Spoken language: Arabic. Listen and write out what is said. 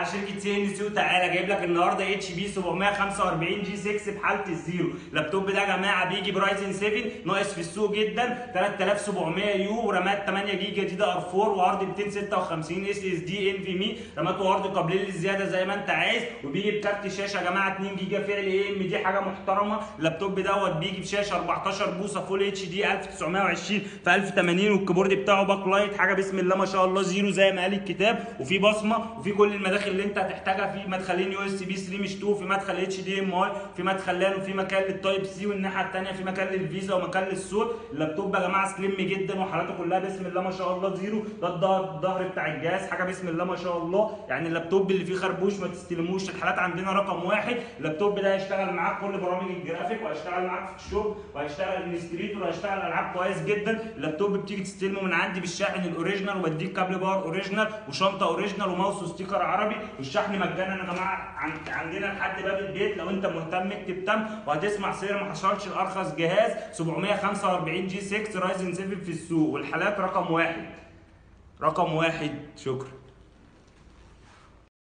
على شركه CNC. وتعالى جايب لك النهارده HP 745 جي 6 بحاله الزيرو. اللابتوب ده يا جماعه بيجي برايزن 7 ناقص في السوق جدا، 3700 يو، ورامات 8 جيجا دي دي ار 4، وعرض 256 SSD NVMe، رامات وعرض قابلين للزياده زي ما انت عايز. وبيجي بكارت شاشه يا جماعه 2 جيجا فعل AMD، حاجه محترمه. اللابتوب دوت بيجي بشاشه 14 بوصه فول HD 1920 في 1080، والكيبورد بتاعه باك لايت، حاجه بسم الله ما شاء الله زيرو زي ما قال الكتاب، وفي بصمه، وفي كل المداخل اللي انت هتحتاجها. في مدخلين USB 3 مش 2، في مدخل HDMI، في مدخل لان، وفي مكان للتايب سي، والناحيه الثانيه في مكان للفيزا ومكان للصوت. اللابتوب يا جماعه سليم جدا وحالاته كلها بسم الله ما شاء الله زيرو. ده الظهر بتاع الجهاز حاجه بسم الله ما شاء الله. يعني اللابتوب اللي فيه خربوش ما تستلموش، الحالات عندنا رقم واحد. اللابتوب ده هيشتغل معاك كل برامج الجرافيك، وهيشتغل معاك في الشغل، وهيشتغل انستريتور، وهيشتغل العاب كويس جدا. اللابتوب بتيجي تستلمه من عندي بالشاحن الاوريجينال، وبديك كابل باور اوريجينال، وشنطه اوريجينال، وماوس وستيكر عربي، والشحن مجانا يا جماعه عندنا لحد باب البيت. لو انت مهتم اكتب تم، وهتسمع سعر ما حصلش الارخص جهاز 745 جي 6 رايزن 7 في السوق، والحالات رقم واحد. شكرا.